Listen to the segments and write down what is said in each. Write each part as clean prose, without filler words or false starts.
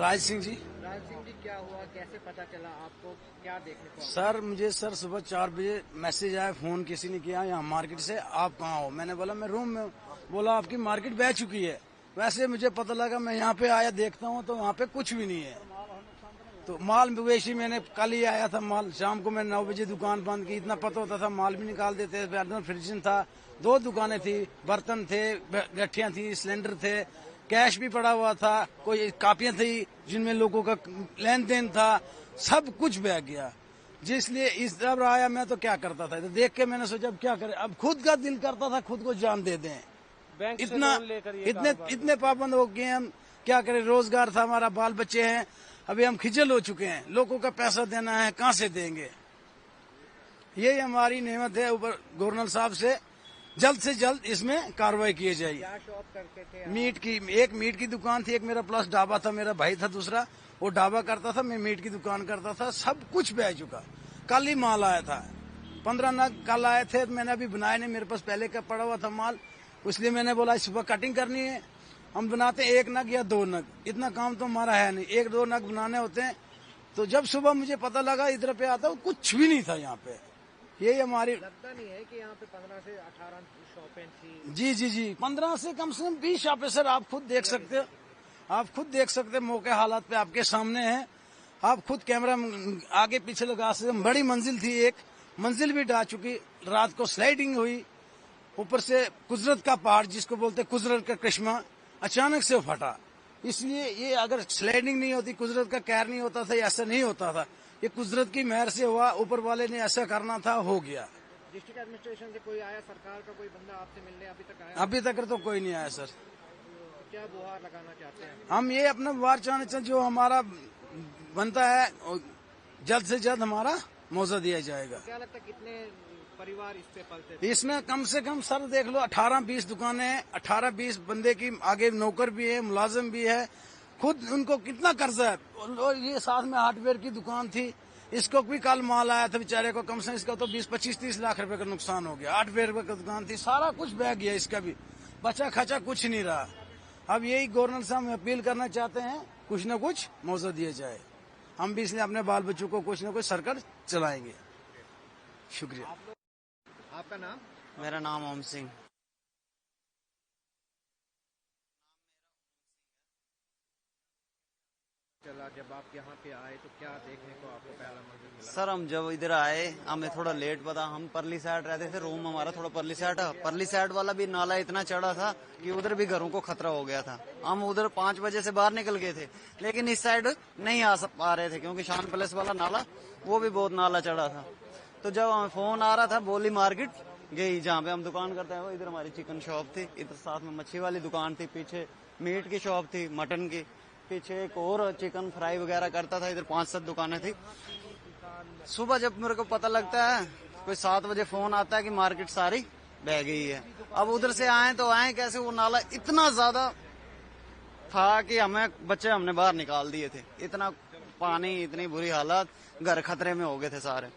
राज सिंह जी। राज सिंह जी, क्या हुआ, कैसे पता चला आपको, क्या देखने को? सर मुझे सुबह 4 बजे मैसेज आया, फोन किसी ने किया यहाँ मार्केट से, आप कहाँ हो? मैंने बोला मैं रूम में हूँ। बोला आपकी मार्केट बह चुकी है। वैसे मुझे पता लगा, मैं यहाँ पे आया देखता हूँ तो वहाँ पे कुछ भी नहीं है। तो माल मवेशी मैंने कल ही आया था माल, शाम को मैं 9 बजे दुकान बंद की। इतना पता होता था माल भी निकाल देते। फ्रिज था, 2 दुकानें थी, बर्तन थे, गठियां थी, सिलेंडर थे, कैश भी पड़ा हुआ था, कोई कापियां थी जिनमें लोगों का लेन देन था, सब कुछ बह गया। जिसलिए इस जब आया मैं तो क्या करता था, तो देख के मैंने सोचा अब क्या करें। अब खुद का दिल करता था खुद को जान दे दें। बैंक इतना इतने पाबंद हो गए हम, क्या करें। रोजगार था हमारा, बाल बच्चे हैं, अभी हम खिजल हो चुके हैं। लोगों का पैसा देना है, कहाँ से देंगे। यही हमारी नेमत है ऊपर गवर्नर साहब से जल्द इसमें कार्रवाई की जाए। क्या शॉप करते थे? मीट की, एक मीट की दुकान थी, एक मेरा प्लस ढाबा था, मेरा भाई था दूसरा, वो ढाबा करता था, मैं मीट की दुकान करता था। सब कुछ बह चुका। कल ही माल आया था, 15 नग कल आए थे। मैंने अभी बनाया नहीं, मेरे पास पहले का पड़ा हुआ था माल, इसलिए मैंने बोला सुबह कटिंग करनी है। हम बनाते 1 नग या 2 नग, इतना काम तो हमारा है नहीं, 1-2 नग बनाने होते हैं। तो जब सुबह मुझे पता लगा इधर पे आता हूँ, कुछ भी नहीं था यहाँ पे। यही हमारी, लगता नहीं है कि यहाँ पे 15 से 18 शॉपें थी? जी 15 से कम 20 शॉपें सर, आप खुद देख सकते हो। आप खुद देख सकते हैं, मौके हालात पे आपके सामने है। आप खुद कैमरा आगे पीछे लगा सकते। बड़ी मंजिल थी, एक मंजिल भी ढा चुकी। रात को स्लाइडिंग हुई, ऊपर से कुदरत का पहाड़ जिसको बोलते कुदरत का करिश्मा अचानक से फटा। इसलिए ये अगर स्लाइडिंग नहीं होती, कुदरत का कहर नहीं होता था, ऐसा नहीं होता था। ये कुदरत की मेहर से हुआ, ऊपर वाले ने ऐसा करना था, हो गया। डिस्ट्रिक्ट एडमिनिस्ट्रेशन से कोई आया, सरकार का कोई बंदा आपसे मिलने अभी तक आया? अभी तक तो कोई नहीं आया सर। क्या गुहार लगाना चाहते हैं? हम ये अपना गुहार चाहना चाहते, जो हमारा बनता है जल्द से जल्द हमारा मुआवजा दिया जाएगा। क्या लगता है कितने परिवार इस पे पलते थे? इसमें कम से कम सर देख लो 18-20 दुकानें हैं, 18-20 बंदे की, आगे नौकर भी है, मुलाजिम भी है, खुद उनको कितना कर्जा है। और ये साथ में हार्डवेयर की दुकान थी, इसको भी कल माल आया था बेचारे को, कम से कम इसका तो 20-25-30 लाख रुपए का नुकसान हो गया। हार्डवेयर की दुकान थी, सारा कुछ बह गया, इसका भी बचा खचा कुछ नहीं रहा। अब यही गवर्नर साहब में अपील करना चाहते हैं, कुछ न कुछ मुआवजा दिया जाए। हम भी इसलिए अपने बाल बच्चों को कुछ न कुछ सरकार चलाएंगे। शुक्रिया। आपका नाम? मेरा नाम ओम सिंह। चला जब आप यहाँ पे आए तो क्या देखने को आपको पहला मंजर मिला? सर हम जब इधर आए हमें थोड़ा लेट पता, हम परली साइड रहते थे, रूम हमारा थोड़ा परली साइड है। परली साइड वाला भी नाला इतना चढ़ा था कि उधर भी घरों को खतरा हो गया था। हम उधर 5 बजे से बाहर निकल गए थे, लेकिन इस साइड नहीं आ पा रहे थे क्योंकि शान पैलेस वाला नाला, वो भी बहुत नाला चढ़ा था। तो जब हमें फोन आ रहा था, बोली मार्केट गई जहाँ पे हम दुकान करते हैं, वो इधर हमारी चिकन शॉप थी, इधर साथ में मच्छी वाली दुकान थी, पीछे मीट की शॉप थी, मटन की, पीछे एक और चिकन फ्राई वगैरह करता था। इधर 5-7 दुकानें थी। सुबह जब मेरे को पता लगता है, कोई 7 बजे फोन आता है कि मार्केट सारी बह गई है। अब उधर से आए तो आए कैसे, वो नाला इतना ज्यादा था कि हमने बाहर निकाल दिए थे। इतना पानी, इतनी बुरी हालत, घर खतरे में हो गए थे सारे।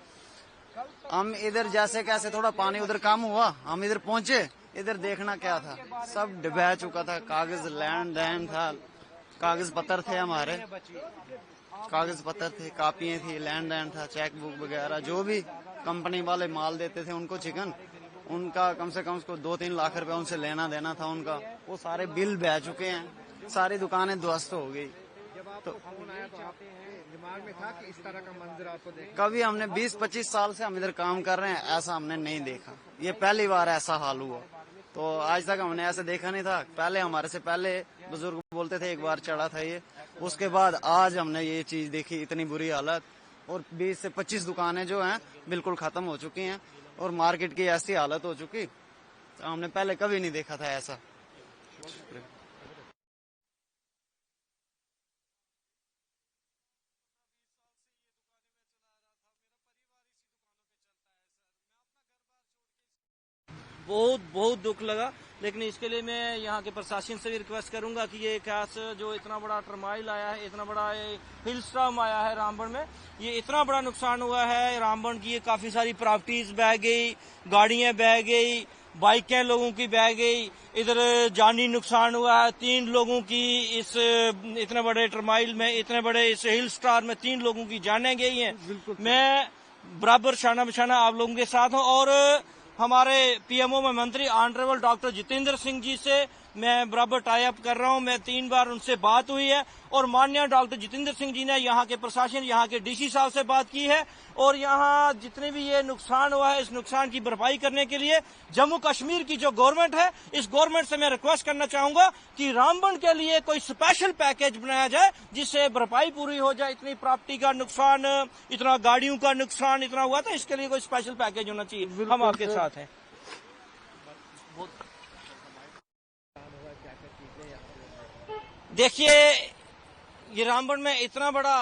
हम इधर जैसे कैसे थोड़ा पानी उधर कम हुआ, हम इधर पहुंचे, इधर देखना क्या था, सब बह चुका था। कागज लैंड देन था, कागज पत्र थे हमारे, कागज पत्र थे, कापियां थी, लैंड देन था, चेक बुक वगैरह, जो भी कंपनी वाले माल देते थे उनको चिकन, उनका कम से कम उसको 2-3 लाख रुपए उनसे लेना देना था उनका, वो सारे बिल बह चुके हैं। सारी दुकानें ध्वस्त हो गई। जब आपको फोन आया तो आपके दिमाग में था कि इस तरह का मंजर आपको देखा? कभी हमने 20-25 साल से हम इधर काम कर रहे हैं, ऐसा हमने नहीं देखा। ये पहली बार ऐसा हाल हुआ। तो आज तक हमने ऐसे देखा नहीं था। पहले हमारे से पहले बुजुर्ग बोलते थे एक बार चढ़ा था ये, उसके बाद आज हमने ये चीज देखी, इतनी बुरी हालत। और 20 से 25 दुकानें जो हैं बिल्कुल खत्म हो चुकी हैं और मार्केट की ऐसी हालत हो चुकी, तो हमने पहले कभी नहीं देखा था ऐसा। बहुत दुख लगा, लेकिन इसके लिए मैं यहाँ के प्रशासन से भी रिक्वेस्ट करूंगा कि ये कैस जो इतना बड़ा टर्माइल आया है, इतना बड़ा हिल स्टॉर्म आया है रामबन में, ये इतना बड़ा नुकसान हुआ है रामबन की। ये काफी सारी प्रॉपर्टीज बह गई, गाड़ियां बह गई, बाइकें लोगों की बह गई, इधर जानी नुकसान हुआ है। 3 लोगों की इस इतने बड़े टर्माइल में, इतने बड़े इस हिल स्टार में 3 लोगों की जानें गई हैं। मैं बराबर शाना बशाना आप लोगों के साथ हूं और हमारे पीएमओ में मंत्री ऑनरेबल डॉक्टर जितेंद्र सिंह जी से मैं बराबर टाई अप कर रहा हूं। मैं 3 बार उनसे बात हुई है और माननीय डॉक्टर जितेंद्र सिंह जी ने यहाँ के प्रशासन, यहाँ के डीसी साहब से बात की है और यहाँ जितने भी ये नुकसान हुआ है, इस नुकसान की भरपाई करने के लिए जम्मू कश्मीर की जो गवर्नमेंट है, इस गवर्नमेंट से मैं रिक्वेस्ट करना चाहूंगा कि रामबन के लिए कोई स्पेशल पैकेज बनाया जाए जिससे भरपाई पूरी हो जाए। इतनी प्रॉपर्टी का नुकसान, इतना गाड़ियों का नुकसान इतना हुआ था, इसके लिए कोई स्पेशल पैकेज होना चाहिए। हम आपके साथ हैं। देखिए, ये रामबन में इतना बड़ा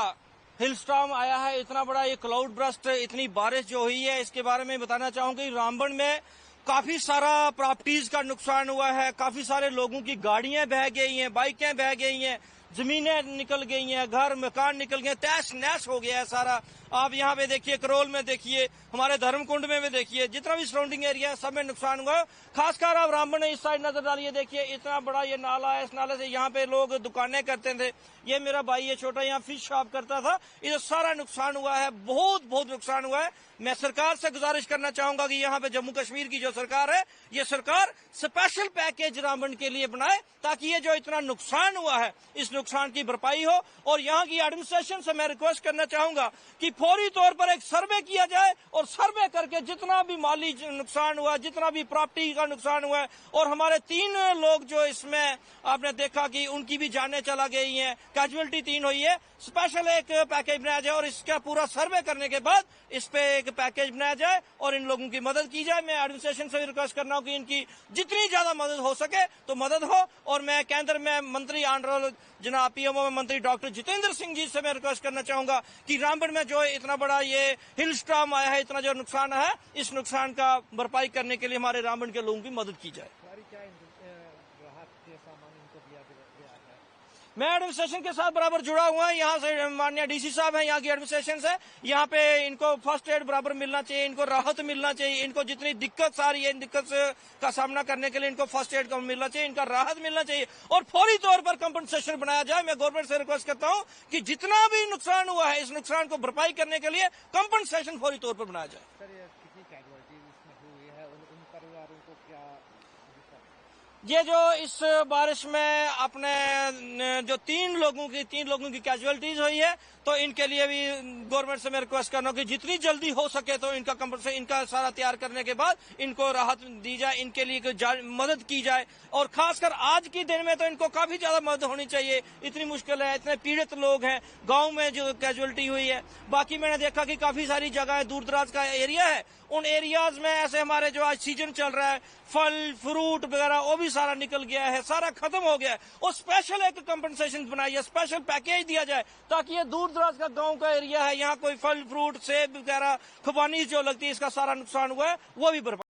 हिल स्टॉर्म आया है, इतना बड़ा ये क्लाउड बर्स्ट, इतनी बारिश जो हुई है, इसके बारे में बताना चाहूंगा कि रामबन में काफी सारा प्रॉपर्टीज का नुकसान हुआ है। काफी सारे लोगों की गाड़ियां बह गई हैं, बाइकें बह गई हैं, जमीनें निकल गई हैं, घर मकान निकल गए, तहस नहस हो गया है सारा। आप यहाँ पे देखिए, करोल में देखिए, हमारे धर्मकुंड में भी देखिए, जितना भी सराउंडिंग एरिया है सब में नुकसान हुआ है। खासकर आप रामबन में इस साइड नजर डालिए, देखिए इतना बड़ा ये नाला है। इस नाले से यहाँ पे लोग दुकानें करते थे। ये मेरा भाई ये छोटा यहाँ फिश शॉप करता था। इधर सारा नुकसान हुआ है, बहुत बहुत नुकसान हुआ है। मैं सरकार से गुजारिश करना चाहूंगा कि यहाँ पे जम्मू कश्मीर की जो सरकार है, ये सरकार स्पेशल पैकेज रामबन के लिए बनाए ताकि ये जो इतना नुकसान हुआ है, इस नुकसान की भरपाई हो। और यहाँ की एडमिनिस्ट्रेशन से मैं रिक्वेस्ट करना चाहूंगा कि फौरी तौर पर एक सर्वे किया जाए और सर्वे करके जितना भी माली नुकसान हुआ, जितना भी प्रॉपर्टी का नुकसान हुआ है, और हमारे 3 लोग जो इसमें आपने देखा कि उनकी भी जानें चला गई हैं, कैजुअलिटी 3 हुई है, स्पेशल एक पैकेज बनाया जाए और इसका पूरा सर्वे करने के बाद इस पे एक पैकेज बनाया जाए और इन लोगों की मदद की जाए। मैं एडमिनिस्ट्रेशन से भी रिक्वेस्ट करना हूं कि इनकी जितनी ज्यादा मदद हो सके तो मदद हो। और मैं केंद्र में मंत्री ऑनरेबल जनाब पीएमओ में मंत्री डॉक्टर जितेंद्र सिंह जी से मैं रिक्वेस्ट करना चाहूंगा कि रामबन में जो इतना बड़ा ये हिल स्टॉर्म आया है, इतना जो नुकसान है, इस नुकसान का भरपाई करने के लिए हमारे रामबन के लोगों की मदद की जाए। मैं एडमिनिस्ट्रेशन के साथ बराबर जुड़ा हुआ है। यहाँ से माननीय डीसी साहब हैं, यहाँ की एडमिनिस्ट्रेशन से, यहाँ पे इनको फर्स्ट एड बराबर मिलना चाहिए, इनको राहत मिलना चाहिए। इनको जितनी दिक्कत आ रही है, इन दिक्कत का सामना करने के लिए इनको फर्स्ट एड मिलना चाहिए, इनका राहत मिलना चाहिए और फौरी तौर पर कंपनसेशन बनाया जाए। मैं गवर्नमेंट से रिक्वेस्ट करता हूँ कि जितना भी नुकसान हुआ है, इस नुकसान को भरपाई करने के लिए कंपनसेशन फौरी तौर पर बनाया जाए। ये जो इस बारिश में अपने जो 3 लोगों की कैजुअलिटीज हुई है, तो इनके लिए भी गवर्नमेंट से मैं रिक्वेस्ट करना हूं कि जितनी जल्दी हो सके तो इनका कंपनसेशन, इनका सारा तैयार करने के बाद इनको राहत दी जाए, इनके लिए मदद की जाए। और खासकर आज के दिन में तो इनको काफी ज्यादा मदद होनी चाहिए। इतनी मुश्किल है, इतने पीड़ित लोग हैं गांव में जो कैजुअलिटी हुई है। बाकी मैंने देखा कि काफी सारी जगह दूर दराज का एरिया है, उन एरियाज में ऐसे हमारे जो आज सीजन चल रहा है, फल फ्रूट वगैरह, वो भी सारा निकल गया है, सारा खत्म हो गया है। और स्पेशल एक कंपनसेशन बनाइए, स्पेशल पैकेज दिया जाए ताकि ये दूर दराज का गांव का एरिया है, यहाँ कोई फल फ्रूट सेब वगैरह खुबानी जो लगती है, इसका सारा नुकसान हुआ है वो भी बर्बाद